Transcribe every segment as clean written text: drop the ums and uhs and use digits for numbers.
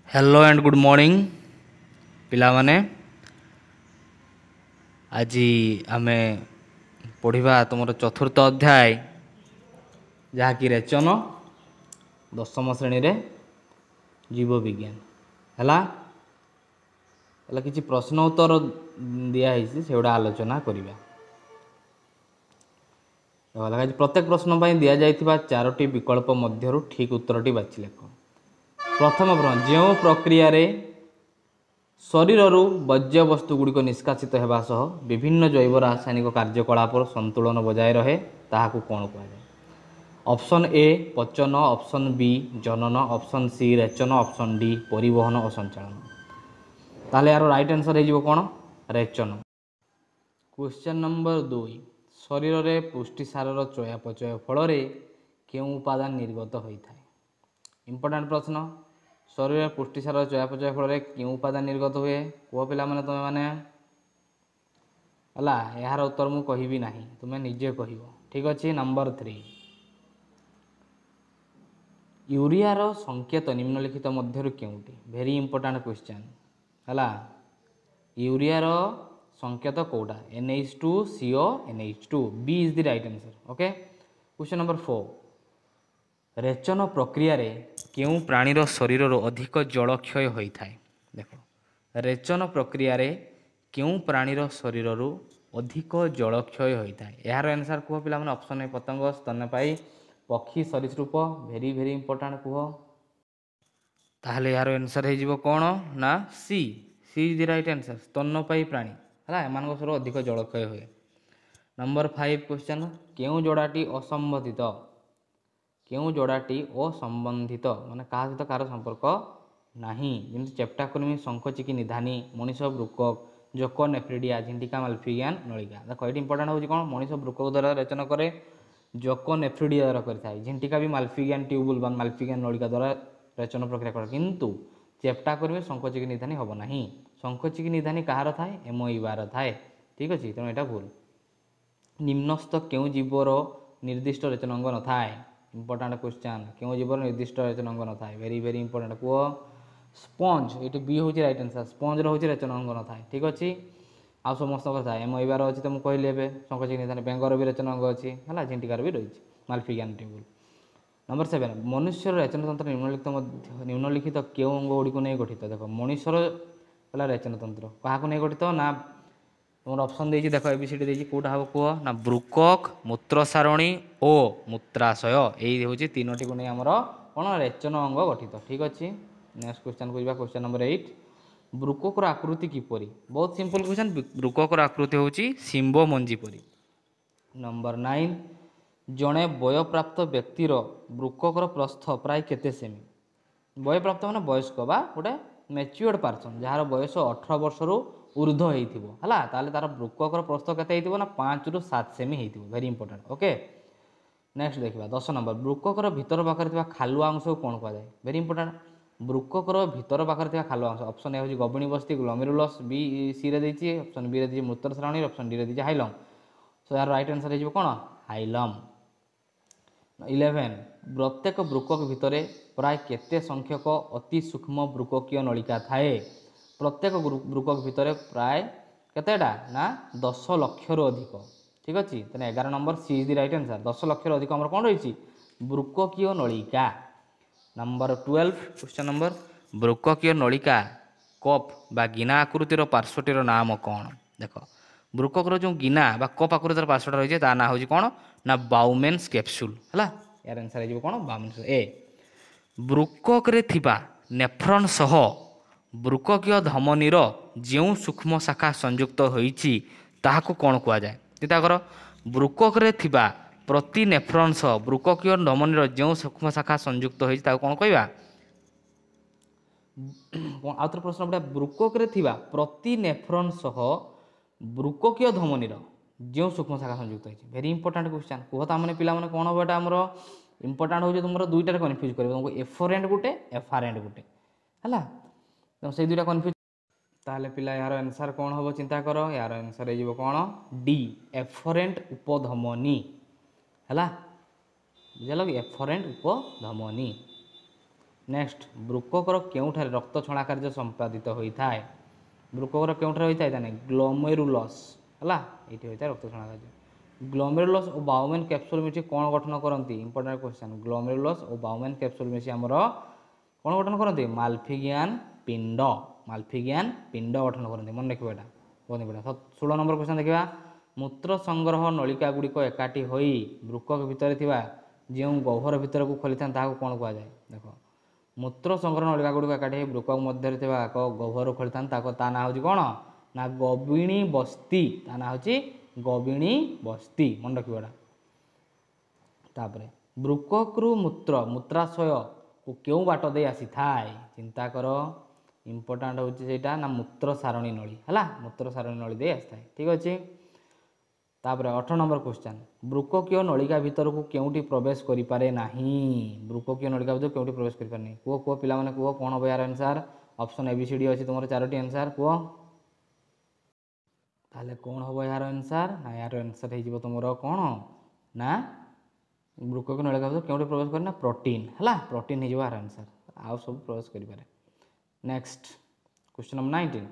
Hello and good morning पिलामाने। आज आमे पढ़िबा तुमर चतुर्थ अध्याय जहाँकि रेचन दशम श्रेणी रे जीव विज्ञान है। किसी प्रश्न उत्तर दिखाई से आलोचना करवा। प्रत्येक प्रश्न पर दि जाइथिबा चारोटी विकल्प मध्यरु ठीक उत्तरटी बाछि लेख। प्रथम प्रश्न, जो प्रक्रिया रे शरीर वर्ज्य वस्तुगुड़िक निष्कासित होगा सह विभिन्न जैव रासायनिक कार्यकलाप संतुलन बजाय रहे ताहाकू कौन कहुए? ऑप्शन ए पचन, ऑप्शन बी जनन, ऑप्शन सी रेचन, ऑप्शन डी परिवहन और संचालन। ताहले यार राइट आंसर हो कौन? रेचन। क्वेश्चन नंबर 2, शरीर में पुष्टिसार चयापचय फल क्यों उपादान निर्गत होता है? इंपोर्टेंट प्रश्न। शरीर में पुष्टिसार चयापचय फल क्यों उपादान निर्गत हुए कह पिला माने तुम मैंने है यार उत्तर मु कहबी ना, तुम्हें निजे कह। ठीक अच्छे। नंबर 3, यूरियार संकेत निम्नलिखित मध्य क्योंटी? वेरी इंपोर्टेंट क्वेश्चन है। यूरियार संकेत कौटा? NH2 CO NH2, B is the right answer. Okay. Question number 4, रेचन प्रक्रिया रे क्यों प्राणीर शरीर अधिक जल क्षय होता है? देख, रेचन प्रक्रिया रे क्यों प्राणीर शरीर अधिक जल क्षय होता है? यार आंसर कह पिला माने ऑप्शन ए पतंग, स्तन्यपायी, पक्षी, सरीसृप। वेरी वेरी इंपोर्टेंट कह। ताहले यार आंसर हो कौन ना सी। सी इज द राइट आंसर, स्तन्यपायी प्राणी है एम शरीर अधिक जल क्षय हुए। नंबर 5 क्वेश्चन, क्यों जोड़ाटी असंबंधित? क्यों जोड़ाटी असंबंधित माने क्या सहित कार संपर्क नहीं? जमी चेप्टाकुर्मी, शंखचिकी निधानी, मनीष ब्रुकक, जोक नेफ्रिडिया, झिंटिका माल्फिगियान नलिका। देखो ये इंपोर्टेंट होची कौन? मनीष ब्रुकक द्वारा रेचन करे, जोक नेफ्रिडिया द्वारा करता, झिंटिका भी माल्फिगियान ट्यूबुल बा माल्फिगियान नलिका द्वारा रेचन प्रक्रिया करे। किंतु चेप्टाकुर्मी, शंखचिकी निधानी हम ना। शंखचिकी निधानी कहार थाए? एमोइबार थाए। ठीक अच्छे, तेणु यहाँ भूल। निम्नस्थ क्यों जीवर निर्दिष्ट रेचन अंग न थाए? इंपोर्टेंट क्वेश्चन, क्यों जीवर निर्दिष्ट रेचन अंग न थाए? वेरी वेरी इंपोर्टेंट कह। स्पंज, ये बी हूँ राइट आंसर, स्पंज रोचे रेचन अंग न थाए। ठीक अच्छे। आउ समस्त थाए, एमोइबार अच्छी तो मुझे कहली ए शंखचिकी निधानी, बेंगर भी रेचन अंग अच्छी है, झिंटिकार भी रही माल्फिगियान ट्यूबुल। नंबर 7, मनुष्यर रेचन तंत्र निम्नलिखित क्यों अंग गुड़ी को नहीं गठित? देखो मनुष्यर है रेचन तंत्र क्या नहीं गठित ना? तुम ऑप्शन देती देख एबीसीडी देती कौटा हम कह ना? ब्रुकक, मूत्र सारणी और मूत्राशय। यही हूँ तीनो को नहीं आमर कौन रेचन अंग गठित। ठीक अच्छे। नेक्स्ट क्वेश्चन को क्वेश्चन नंबर 8, ब्रुककर आकृति किपरि? बहुत सिंपल क्वेश्चन। ब्रुककर आकृति हूँ शिंब मंजी परी। नंबर 9, जड़े वयप्राप्त व्यक्तिर ब्रुककर प्रस्थ प्राय केते सेमी? वयप्राप्त माने वयस्क बा गोटे मैच्योर्ड पर्सन जार बयस 18 वर्ष ऊर्ध होता है, तार ब्रुककर प्रस्थ के 5 ରୁ 7 सेमी हो। Very important. ओके। नेक्स्ट देखा 10 नंबर, ब्रुककर भीतर पाखे खालुआ अंश को कौन कहुए? Very important. ब्रुककर भीतर पाखे खालुआ अंश, ऑप्शन ए हूँ गबणी बस्ती ग्लोमेरुलस, बी सी रे देती, ऑप्शन बी रे मूत्र श्रावणी, ऑप्शन डी रे दी हाइलम। सो यार राइट आंसर हो कौन? हाइलम। 11, प्रत्येक ब्रुकक भितर प्राय केते संख्यक अति सूक्ष्म ब्रुककीय नलिका थाए? प्रत्येक ब्रुकक भितर प्राय केतेटा ना 10 लाख अधिक। ठीक अच्छे। तेना 11 नंबर C is the right answer, 10 lakh अधिक आम कौन रही? ब्रुककीय नलिका। नंबर 12 क्वेश्चन नंबर, ब्रुककीय नलिका कप बा गिना आकृतिर पार्श्वटीर नाम कौन? देख ब्रुककर जो गिना बा कप आकृतिर पार्श्वटा रही है ना हूँ कौन ना बाउमेन्स कैप्सूल है। यार आंसर हो कौन? बाउमेन्स। ए, ब्रुकक्रे थिबा नेफ्रॉन सह ब्रुककीय धमनीर जो सूक्ष्म शाखा संयुक्त होइछि ताहाकू कौन कुआजाए? चिंता कर, ब्रुकक्रे थिबा प्रति नेफ्रॉन सह ब्रुककीय धमनीर जो सूक्ष्म शाखा संयुक्त होइछि ताहाकू कौन कहबा? आउथर प्रश्न पड़ा, ब्रुकक्रे थिबा प्रति नेफ्रॉन सह ब्रुककीय धमनीर जो सूक्ष्म शाखा संयुक्त होइछि। वेरी इंपोर्टेंट क्वेश्चन कह ता माने पिला माने कौन हो? एटा हमर इंपोर्टेंट हो तुम दुईटार कन्फ्यूज कर तुमको, एफरेंट गुटे एफारेंट गुटे है, तुम से दुईटा कन्फ्यूज। ताहले पिला यार आंसर कौन हम? चिंता कर, यार आंसर हो कौन? डी, एफरेंट उपधमनी है। बुझल कि एफरेंट उपधमनी। नेक्स्ट बृककर केउठारे रक्त छणा कार्य संपादित होता है बृककर केउठारे होता है ताने ग्लोमेरुलस हला एठी होता है रक्त छणा कार्य ग्लोमेरुलस और बाउमेन कैप्सूल मिसी कौन गठन करती इंपोर्टेंट क्वेश्चन ग्लोमेरुलस और बाउमेन कैप्सूल मिसी आमर कौन गठन करती माल्फिगियान पिंड गठन करती मन रखिए यहाँ बहुत इंपोर्टेंट 16 नंबर क्वेश्चन देखा मूत्र संग्रह नलिका गुड़िक एकाठी हो बृकक भितर जो गह्वर भर को खोली था कौन कह जाए देख मूत्र संग्रह नलिका गुड़िक एकाठी बृकक मध्य गह्वर खोली था ना हूँ कौन ना गविणी बस्ती ता ना हूँ गविणी बस्ती मन रखिए तापर बृकक्रु मूत्राशय को क्यों बाट दे आसी थाए चिंता कर इंपोर्टाट हूँ सेटा ना मूत्र सारणी नली है मूत्र सारणी नली दे आसी थाए ठीक अच्छे तापर 18 नंबर क्वेश्चन बृककीय नलिका भितर को क्योंटी प्रवेश करें ना बृककीय नलिका भितर क्योंटी प्रवेश करें कह कह पिला माने कह कौन हम यार आंसर ऑप्शन एबीसीडी अच्छी तुम 4टी आंसर कह ताले कौन हम यार आंसर ना यार आंसर हो तुम कौन ना बृककीय नलिका भितर क्योंटी प्रवेश करें ना प्रोटीन है प्रोटीन हो यार आंसर आउ सब प्रवेश करें नेक्स्ट क्वेश्चन नंबर 19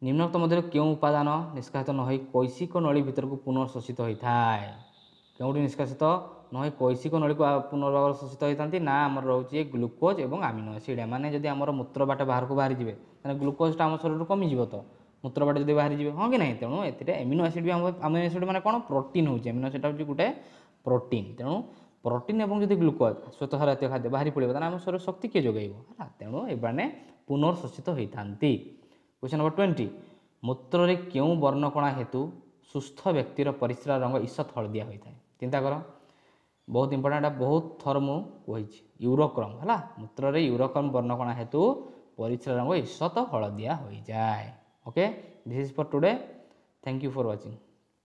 निम्नोक्त मध्य क्यों उपादान निष्कासित न हो कैशिक नली भीतर को पुनर्शोषित होता है क्योंटी निष्कासित न हो कैशिक नली को पुनर्भाव शोषित होता ना आम रोचे ग्लुकोज और आमिनो एसिड माने जदि आम मूत्र बाट बाहर को बाहरी जाए ग्लुकोजटा आम शरीर कमिज तो मूत्र बाट जब बाहरी जाए हाँ कि नहीं तेणु ए एमिनो एसिड भी आमिनो एसिड मैंने कौन प्रोटीन हो एमिनो एसिड हूँ गोटे प्रोटीन तेणु प्रोटीन और जब ग्लुकोज श्वेतसार जातीय खाद्य बाहरी पड़े आम शरीर शक्ति किए जोगेब है तेणु एने पुनर्शोषित होता क्वेश्चन नंबर 20 मूत्र रे क्यों वर्णकणा हेतु सुस्थ व्यक्तिर परिस्रा रंग ईषत हलदिया होता है चिंता कर बहुत इंपोर्टेंट बहुत थर मुझे यूरोक्रम है मूत्र रे यूरोक्रम वर्णकणा हेतु परिस्रा रंग ईषत हलदिया हो जाए okay this is for today thank you for watching.